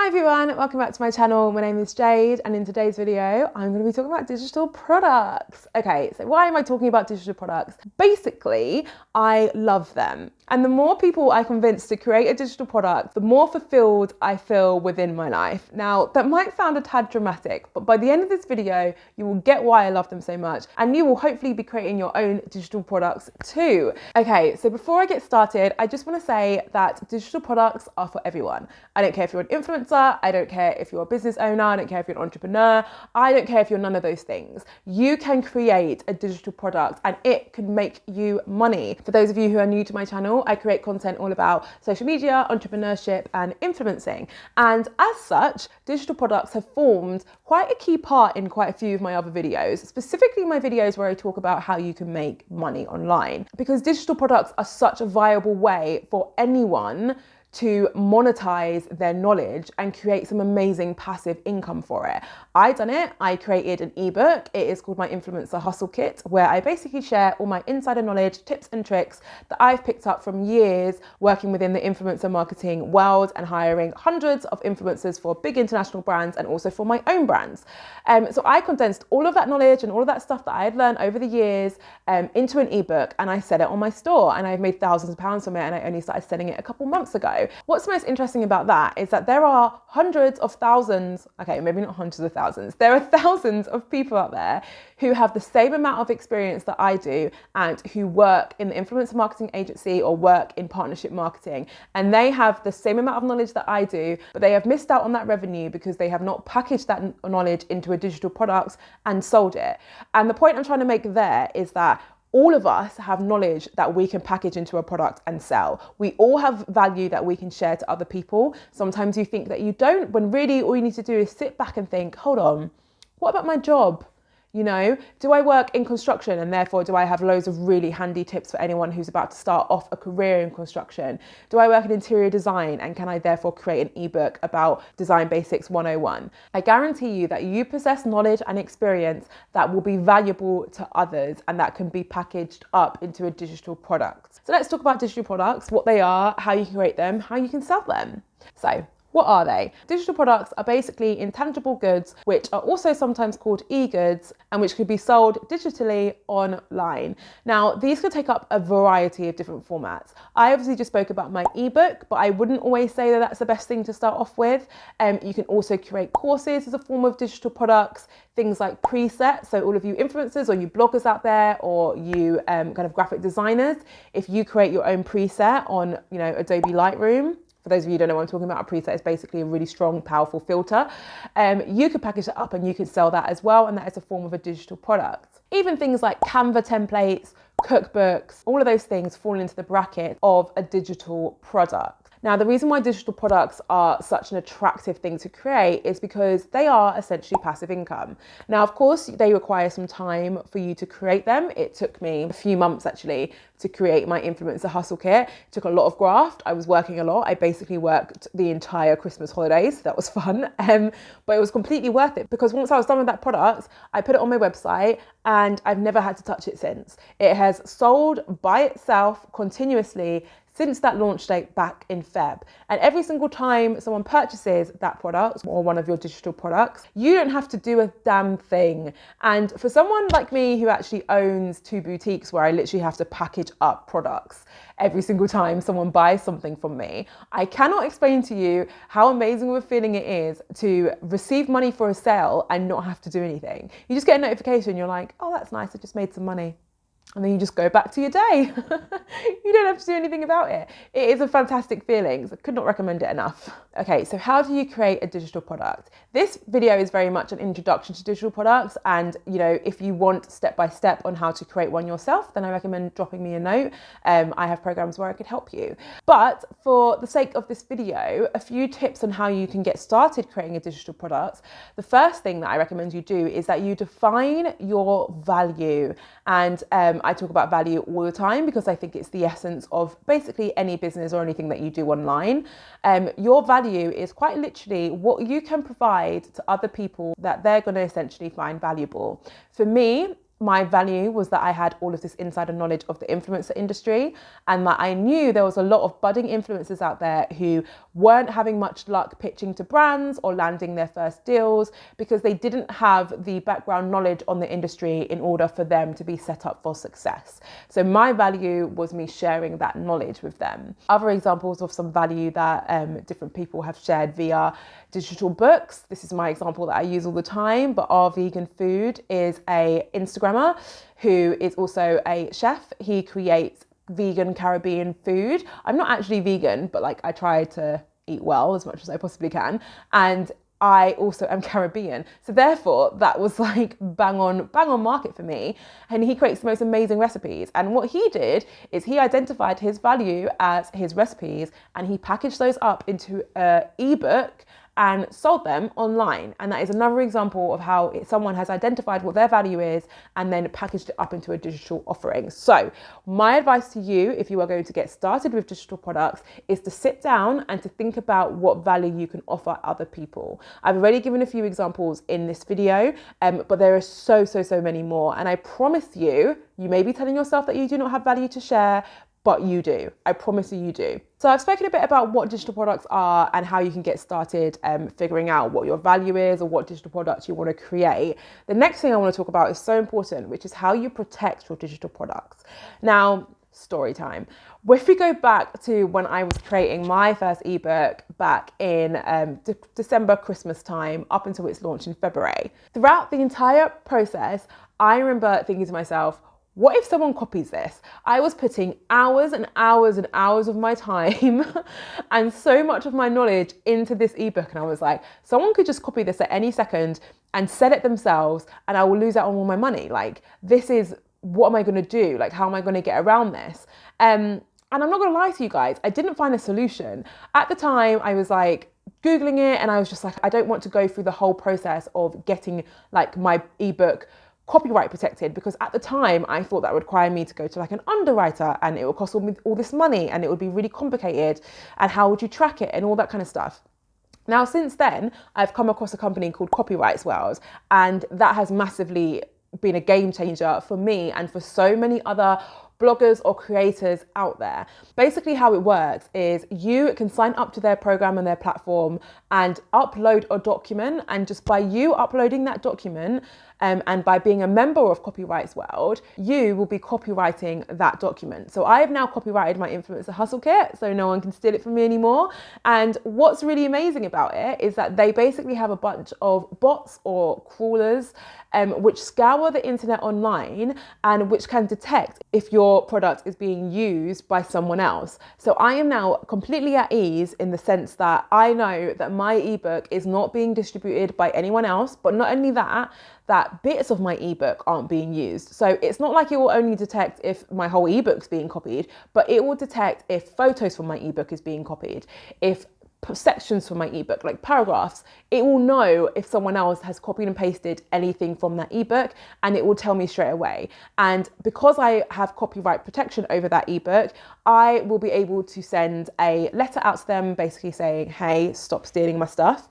Hi everyone, welcome back to my channel. My name is Jade and in today's video I'm going to be talking about digital products. Okay, so why am I talking about digital products? Basically, I love them. And the more people I convince to create a digital product, the more fulfilled I feel within my life. Now, that might sound a tad dramatic, but by the end of this video, you will get why I love them so much and you will hopefully be creating your own digital products too. Okay, so before I get started, I just want to say that digital products are for everyone. I don't care if you're an influencer, I don't care if you're a business owner, I don't care if you're an entrepreneur, I don't care if you're none of those things. You can create a digital product and it can make you money. For those of you who are new to my channel, I create content all about social media, entrepreneurship and influencing. And as such, digital products have formed quite a key part in quite a few of my other videos, specifically my videos where I talk about how you can make money online. Because digital products are such a viable way for anyone to monetize their knowledge and create some amazing passive income for it. I done it. I created an ebook. It is called my Influencer Hustle Kit, where I basically share all my insider knowledge, tips and tricks that I've picked up from years working within the influencer marketing world and hiring hundreds of influencers for big international brands and also for my own brands. So I condensed all of that knowledge and all of that stuff that I had learned over the years into an ebook, and I set it on my store, and I've made thousands of pounds from it, and I only started selling it a couple months ago. What's most interesting about that is that there are hundreds of thousands, okay, maybe not hundreds of thousands, there are thousands of people out there who have the same amount of experience that I do and who work in the influencer marketing agency or work in partnership marketing. And they have the same amount of knowledge that I do, but they have missed out on that revenue because they have not packaged that knowledge into a digital product and sold it. And the point I'm trying to make there is that all of us have knowledge that we can package into a product and sell. We all have value that we can share to other people. Sometimes you think that you don't, when really all you need to do is sit back and think, hold on, what about my job? You know, do I work in construction and therefore do I have loads of really handy tips for anyone who's about to start off a career in construction? Do I work in interior design and can I therefore create an ebook about Design Basics 101? I guarantee you that you possess knowledge and experience that will be valuable to others and that can be packaged up into a digital product. So let's talk about digital products, what they are, how you can create them, how you can sell them. So, what are they? Digital products are basically intangible goods, which are also sometimes called e-goods and which could be sold digitally online. Now, these could take up a variety of different formats. I obviously just spoke about my ebook, but I wouldn't always say that that's the best thing to start off with. You can also create courses as a form of digital products, things like presets. So all of you influencers or you bloggers out there or you kind of graphic designers, if you create your own preset on, you know, Adobe Lightroom, for those of you who don't know what I'm talking about, a preset is basically a really strong, powerful filter. You could package it up and you could sell that as well, and that is a form of a digital product. Even things like Canva templates, cookbooks, all of those things fall into the bracket of a digital product. Now, the reason why digital products are such an attractive thing to create is because they are essentially passive income. Now, of course, they require some time for you to create them. It took me a few months actually to create my Influencer Hustle Kit. It took a lot of graft. I was working a lot. I basically worked the entire Christmas holidays. That was fun. But it was completely worth it because once I was done with that product, I put it on my website and I've never had to touch it since. It has sold by itself continuously since that launch date back in Feb. And every single time someone purchases that product or one of your digital products, you don't have to do a damn thing. And for someone like me who actually owns 2 boutiques where I literally have to package up products every single time someone buys something from me, I cannot explain to you how amazing of a feeling it is to receive money for a sale and not have to do anything. You just get a notification, you're like, oh, that's nice, I just made some money. And then you just go back to your day. You don't have to do anything about it. It is a fantastic feeling. So I could not recommend it enough. Okay, so how do you create a digital product? This video is very much an introduction to digital products. And, you know, if you want step-by-step on how to create one yourself, then I recommend dropping me a note. I have programs where I could help you. But for the sake of this video, a few tips on how you can get started creating a digital product. The first thing that I recommend you do is that you define your value. And I talk about value all the time because I think it's the essence of basically any business or anything that you do online. Your value is quite literally what you can provide to other people that they're going to essentially find valuable. For me, my value was that I had all of this insider knowledge of the influencer industry, and that I knew there was a lot of budding influencers out there who weren't having much luck pitching to brands or landing their first deals because they didn't have the background knowledge on the industry in order for them to be set up for success. So my value was me sharing that knowledge with them. Other examples of some value that different people have shared via digital books. This is my example that I use all the time, but Our Vegan Food is a Instagrammer who is also a chef. He creates vegan Caribbean food. I'm not actually vegan, but like I try to eat well as much as I possibly can. And I also am Caribbean. So therefore that was like bang on market for me. And he creates the most amazing recipes. And what he did is he identified his value as his recipes and he packaged those up into an ebook and sold them online. And that is another example of how someone has identified what their value is and then packaged it up into a digital offering. So my advice to you, if you are going to get started with digital products, is to sit down and to think about what value you can offer other people. I've already given a few examples in this video, but there are so many more. And I promise you, you may be telling yourself that you do not have value to share, but you do. I promise you do. So I've spoken a bit about what digital products are and how you can get started figuring out what your value is or what digital products you want to create. The next thing I want to talk about is so important, which is how you protect your digital products. Now, story time. If we go back to when I was creating my first ebook back in December, Christmas time, up until its launch in February, throughout the entire process, I remember thinking to myself, what if someone copies this? I was putting hours and hours and hours of my time and so much of my knowledge into this ebook. And I was like, someone could just copy this at any second and sell it themselves and I will lose out on all my money. Like, this is, what am I going to do? Like, how am I going to get around this? And I'm not going to lie to you guys, I didn't find a solution. At the time, I was like, Googling it and I was just like, I don't want to go through the whole process of getting like my ebook copyright protected, because at the time I thought that would require me to go to like an underwriter and it would cost all this money and it would be really complicated and how would you track it and all that kind of stuff. Now, since then, I've come across a company called Copyrights World, and that has massively been a game changer for me and for so many other bloggers or creators out there. Basically how it works is you can sign up to their program and their platform and upload a document, and just by you uploading that document and by being a member of Copyrights World, you will be copywriting that document. So I have now copyrighted my Influencer Hustle Kit, so no one can steal it from me anymore. And what's really amazing about it is that they basically have a bunch of bots or crawlers which scour the internet online and which can detect if your product is being used by someone else. So I am now completely at ease in the sense that I know that my ebook is not being distributed by anyone else, but not only that, that bits of my ebook aren't being used. So it's not like it will only detect if my whole ebook's being copied, but it will detect if photos from my ebook is being copied, if sections from my ebook, like paragraphs, it will know if someone else has copied and pasted anything from that ebook, and it will tell me straight away. And because I have copyright protection over that ebook, I will be able to send a letter out to them basically saying, hey, stop stealing my stuff.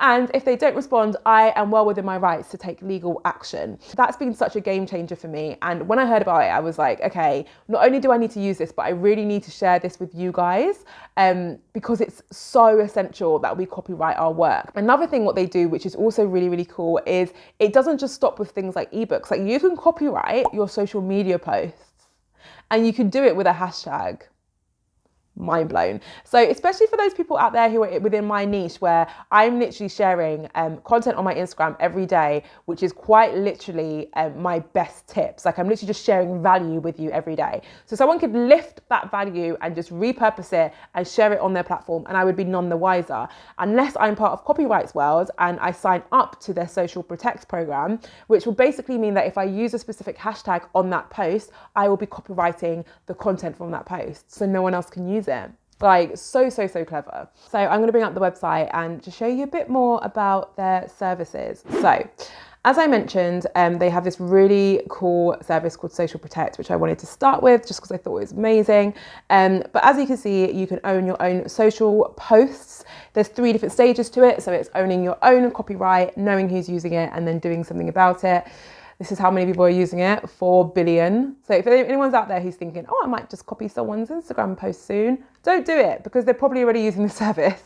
And if they don't respond, I am well within my rights to take legal action. That's been such a game changer for me. And when I heard about it, I was like, okay, not only do I need to use this, but I really need to share this with you guys. Because it's so essential that we copyright our work. Another thing what they do, which is also really cool, is it doesn't just stop with things like ebooks. Like, you can copyright your social media posts and you can do it with a hashtag. Mind blown. So especially for those people out there who are within my niche, where I'm literally sharing content on my Instagram every day, which is quite literally my best tips. Like, I'm literally just sharing value with you every day. So someone could lift that value and just repurpose it and share it on their platform, and I would be none the wiser, unless I'm part of Copyrights World and I sign up to their Social Protect program, which will basically mean that if I use a specific hashtag on that post, I will be copywriting the content from that post, so no one else can use it. Like, so clever. So I'm going to bring up the website and just show you a bit more about their services. So as I mentioned, they have this really cool service called Social Protect, which I wanted to start with just because I thought it was amazing. But as you can see, you can own your own social posts. There's 3 different stages to it. So it's owning your own copyright, knowing who's using it, and then doing something about it. This is how many people are using it, 4 billion. So if anyone's out there who's thinking, oh, I might just copy someone's Instagram post soon, don't do it, because they're probably already using the service.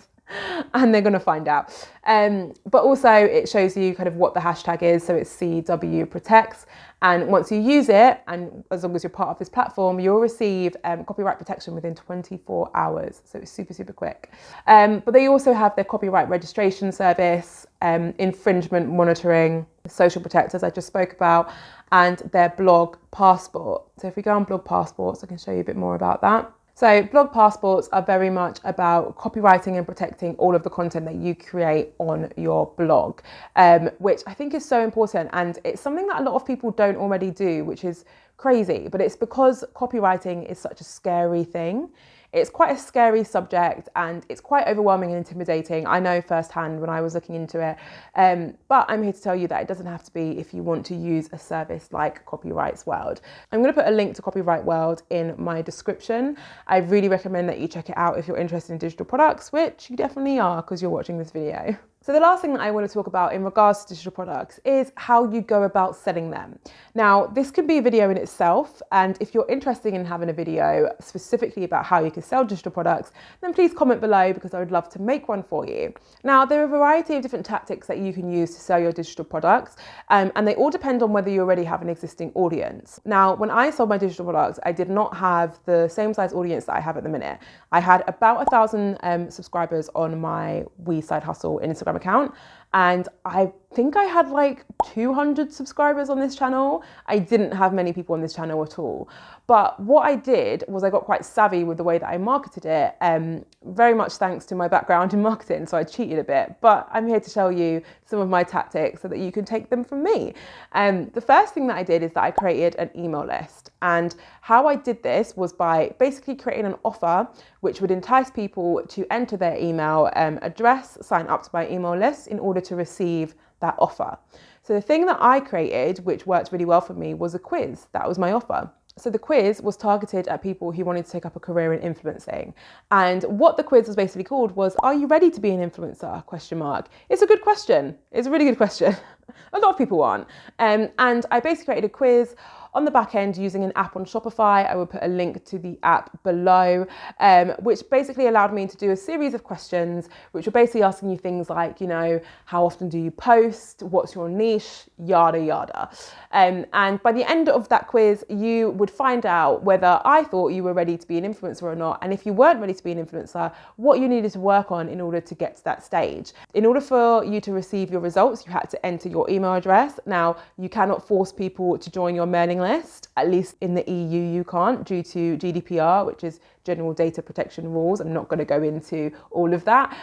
And they're going to find out. But also it shows you kind of what the hashtag is. So it's CW Protects. And once you use it, and as long as you're part of this platform, you'll receive copyright protection within 24 hours. So it's super, super quick. But they also have their copyright registration service, infringement monitoring, social protect, as I just spoke about, and their blog passport. So if we go on blog passports, I can show you a bit more about that. So blog passports are very much about copywriting and protecting all of the content that you create on your blog, which I think is so important. And it's something that a lot of people don't already do, which is crazy, but it's because copywriting is such a scary thing. It's quite a scary subject and it's quite overwhelming and intimidating. I know firsthand when I was looking into it, but I'm here to tell you that it doesn't have to be if you want to use a service like Copyright World. I'm going to put a link to Copyright World in my description. I really recommend that you check it out if you're interested in digital products, which you definitely are because you're watching this video. So the last thing that I want to talk about in regards to digital products is how you go about selling them. Now, this could be a video in itself, and if you're interested in having a video specifically about how you can sell digital products, then please comment below because I would love to make one for you. Now, there are a variety of different tactics that you can use to sell your digital products, and they all depend on whether you already have an existing audience. Now, when I sold my digital products, I did not have the same size audience that I have at the minute. I had about 1,000 subscribers on my We Side Hustle Instagram account, and I think I had like 200 subscribers on this channel. I didn't have many people on this channel at all. But what I did was I got quite savvy with the way that I marketed it, very much thanks to my background in marketing, so I cheated a bit. But I'm here to show you some of my tactics so that you can take them from me. The first thing that I did is that I created an email list. And how I did this was by basically creating an offer which would entice people to enter their email address, sign up to my email list in order to receive that offer. So the thing that I created, which worked really well for me, was a quiz. That was my offer. So the quiz was targeted at people who wanted to take up a career in influencing. And what the quiz was basically called was, are you ready to be an influencer? Question mark. It's a good question. It's a really good question. A lot of people aren't. And I basically created a quiz on the back end using an app on Shopify. I will put a link to the app below, which basically allowed me to do a series of questions, which were basically asking you things like, you know, how often do you post? What's your niche? Yada, yada. And by the end of that quiz, you would find out whether I thought you were ready to be an influencer or not. And if you weren't ready to be an influencer, what you needed to work on in order to get to that stage. In order for you to receive your results, you had to enter your email address. Now, you cannot force people to join your mailing list, at least in the EU you can't, due to GDPR, which is General Data Protection Rules. I'm not going to go into all of that.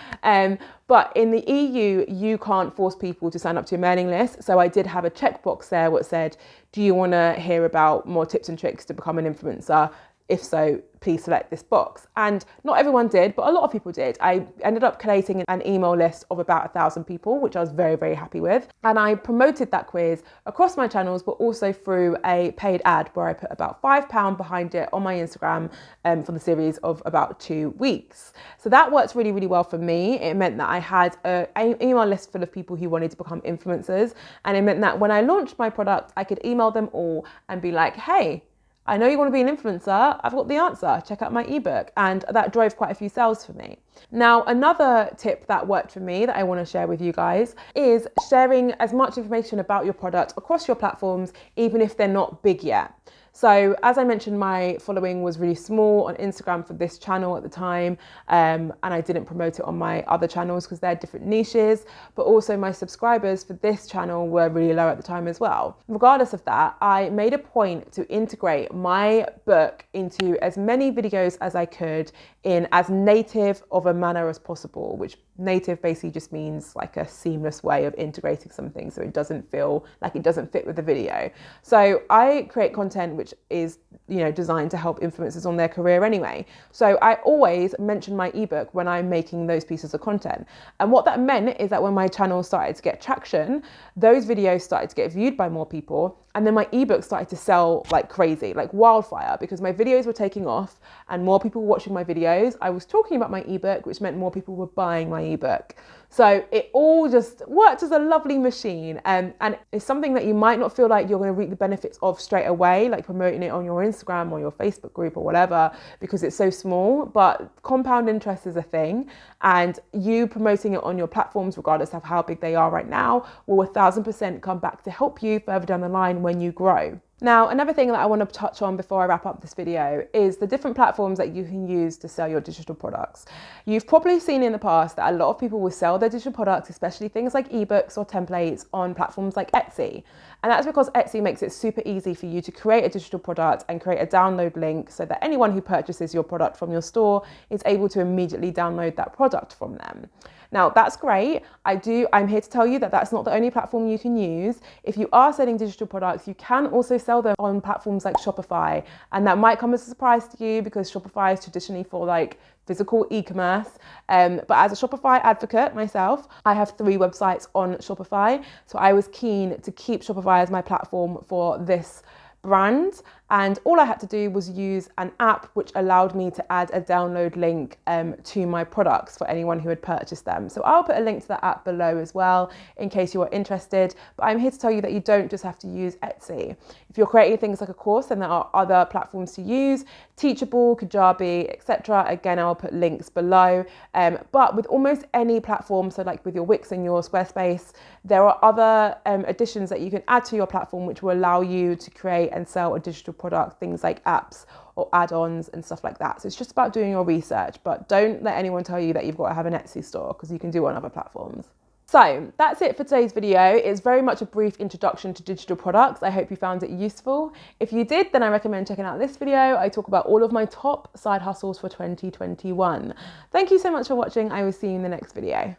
But in the EU, you can't force people to sign up to your mailing list. So I did have a checkbox there which said, do you want to hear about more tips and tricks to become an influencer? If so, please select this box. And not everyone did, but a lot of people did. I ended up collating an email list of about 1,000 people, which I was very, very happy with. And I promoted that quiz across my channels, but also through a paid ad where I put about £5 behind it on my Instagram for the series of about 2 weeks. So that worked really, really well for me. It meant that I had an email list full of people who wanted to become influencers. And it meant that when I launched my product, I could email them all and be like, hey, I know you want to be an influencer. I've got the answer. Check out my ebook. And that drove quite a few sales for me. Now, another tip that worked for me that I want to share with you guys is sharing as much information about your product across your platforms, even if they're not big yet. So as I mentioned, my following was really small on Instagram for this channel at the time, and I didn't promote it on my other channels because they're different niches, but also my subscribers for this channel were really low at the time as well. Regardless of that, I made a point to integrate my book into as many videos as I could in as native of a manner as possible, which native basically just means like a seamless way of integrating something so it doesn't feel like it doesn't fit with the video. So I create content which is, you know, designed to help influencers on their career anyway. So I always mention my ebook when I'm making those pieces of content. And what that meant is that when my channel started to get traction, those videos started to get viewed by more people. And then my ebook started to sell like crazy, like wildfire, because my videos were taking off and more people were watching my videos. I was talking about my ebook, which meant more people were buying my ebook. So it all just worked as a lovely machine. And it's something that you might not feel like you're going to reap the benefits of straight away, like promoting it on your Instagram or your Facebook group or whatever, because it's so small. But compound interest is a thing. And you promoting it on your platforms, regardless of how big they are right now, will 1000% come back to help you further down the line when you grow. Now, another thing that I want to touch on before I wrap up this video is the different platforms that you can use to sell your digital products. You've probably seen in the past that a lot of people will sell their digital products, especially things like ebooks or templates, on platforms like Etsy. And that's because Etsy makes it super easy for you to create a digital product and create a download link so that anyone who purchases your product from your store is able to immediately download that product from them. Now, that's great. I'm here to tell you that that's not the only platform you can use. If you are selling digital products, you can also sell them on platforms like Shopify. And that might come as a surprise to you because Shopify is traditionally for like physical e-commerce. But as a Shopify advocate myself, I have 3 websites on Shopify. So I was keen to keep Shopify as my platform for this brand, and all I had to do was use an app which allowed me to add a download link to my products for anyone who had purchased them. So I'll put a link to that app below as well in case you are interested, but I'm here to tell you that you don't just have to use Etsy. If you're creating things like a course, then there are other platforms to use, Teachable, Kajabi, etc. Again, I'll put links below, but with almost any platform, so like with your Wix and your Squarespace, there are other additions that you can add to your platform which will allow you to create and sell a digital product, things like apps or add-ons and stuff like that. So it's just about doing your research, but don't let anyone tell you that you've got to have an Etsy store, because you can do it on other platforms. So that's it for today's video. It's very much a brief introduction to digital products. I hope you found it useful. If you did, then I recommend checking out this video. I talk about all of my top side hustles for 2021. Thank you so much for watching. I will see you in the next video.